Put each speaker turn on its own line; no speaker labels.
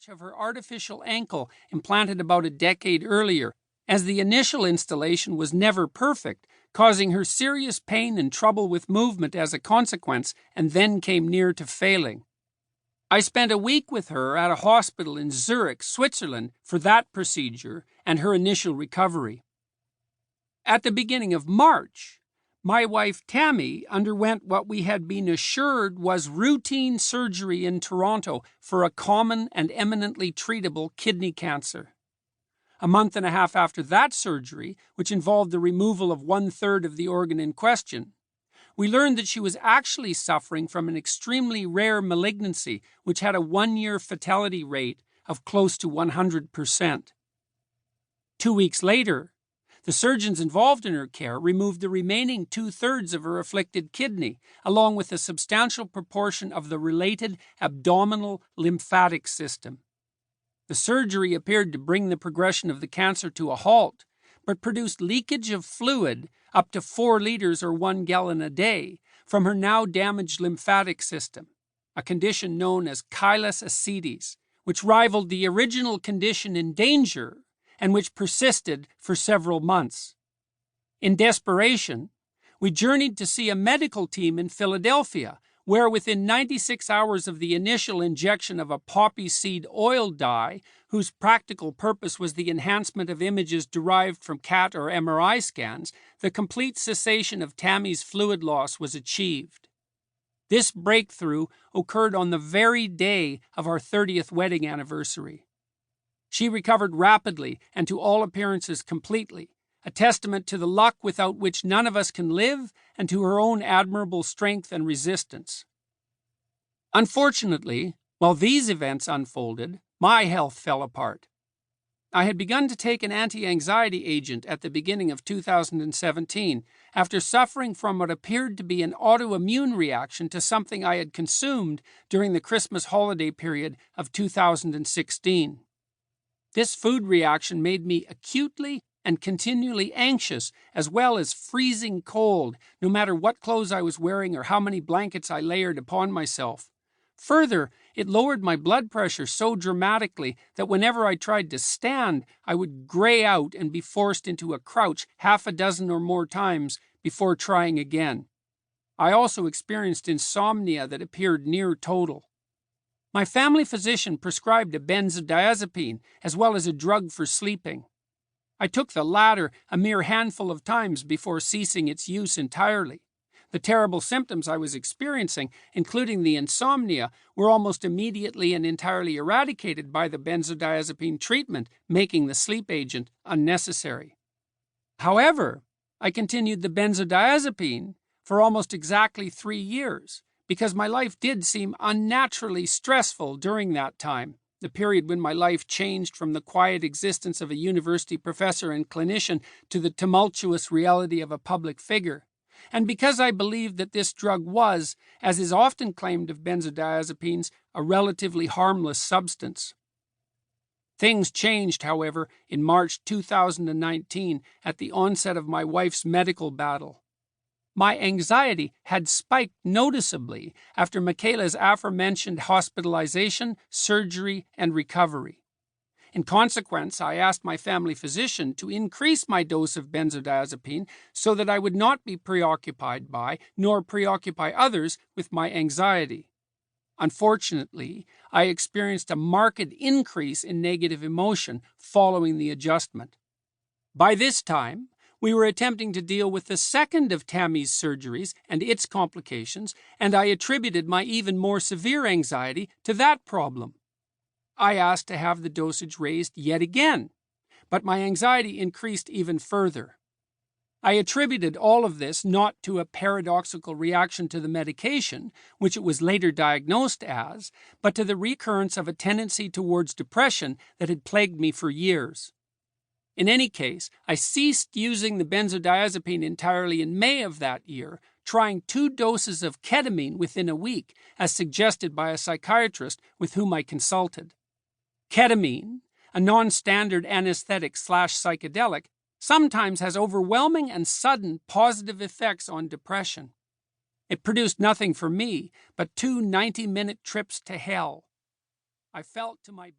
patch of her artificial ankle implanted about a decade earlier, as the initial installation was never perfect, causing her serious pain and trouble with movement as a consequence, and then came near to failing. I spent a week with her at a hospital in Zurich, Switzerland, for that procedure and her initial recovery. At the beginning of March, my wife Tammy underwent what we had been assured was routine surgery in Toronto for a common and eminently treatable kidney cancer. A month and a half after that surgery, which involved the removal of 1/3 of the organ in question, we learned that she was actually suffering from an extremely rare malignancy which had a 1-year fatality rate of close to 100%. 2 weeks later, the surgeons involved in her care removed the remaining 2/3 of her afflicted kidney, along with a substantial proportion of the related abdominal lymphatic system. The surgery appeared to bring the progression of the cancer to a halt, but produced leakage of fluid up to 4 liters or 1 gallon a day from her now damaged lymphatic system, a condition known as anxieties, which rivaled the original condition in danger and which persisted for several months. In desperation, we journeyed to see a medical team in Philadelphia, where within 96 hours of the initial injection of a poppy seed oil dye, whose practical purpose was the enhancement of images derived from CAT or MRI scans, the complete cessation of Tammy's fluid loss was achieved. This breakthrough occurred on the very day of our 30th wedding anniversary. She recovered rapidly and to all appearances completely, a testament to the luck without which none of us can live and to her own admirable strength and resistance. Unfortunately, while these events unfolded, my health fell apart. I had begun to take an anti-anxiety agent at the beginning of 2017 after suffering from what appeared to be an autoimmune reaction to something I had consumed during the Christmas holiday period of 2016. This food reaction made me acutely and continually anxious, as well as freezing cold, no matter what clothes I was wearing or how many blankets I layered upon myself. Further, it lowered my blood pressure so dramatically that whenever I tried to stand, I would gray out and be forced into a crouch 6 or more times before trying again. I also experienced insomnia that appeared near total. My family physician prescribed a benzodiazepine as well as a drug for sleeping. I took the latter a mere handful of times before ceasing its use entirely. The terrible symptoms I was experiencing, including the insomnia, were almost immediately and entirely eradicated by the benzodiazepine treatment, making the sleep agent unnecessary. However, I continued the benzodiazepine for almost exactly 3 years, because my life did seem unnaturally stressful during that time, the period when my life changed from the quiet existence of a university professor and clinician to the tumultuous reality of a public figure, and because I believed that this drug was, as is often claimed of benzodiazepines, a relatively harmless substance. Things changed, however, in March 2019 at the onset of my wife's medical battle. My anxiety had spiked noticeably after Michaela's aforementioned hospitalization, surgery, and recovery. In consequence, I asked my family physician to increase my dose of benzodiazepine so that I would not be preoccupied by, nor preoccupy others with my anxiety. Unfortunately, I experienced a marked increase in negative emotion following the adjustment. By this time, we were attempting to deal with the second of Tammy's surgeries and its complications, and I attributed my even more severe anxiety to that problem. I asked to have the dosage raised yet again, but my anxiety increased even further. I attributed all of this not to a paradoxical reaction to the medication, which it was later diagnosed as, but to the recurrence of a tendency towards depression that had plagued me for years. In any case, I ceased using the benzodiazepine entirely in May of that year, trying 2 doses of ketamine within a week, as suggested by a psychiatrist with whom I consulted. Ketamine, a non-standard anesthetic/psychedelic, sometimes has overwhelming and sudden positive effects on depression. It produced nothing for me but 2 90-minute trips to hell. I felt to my bones.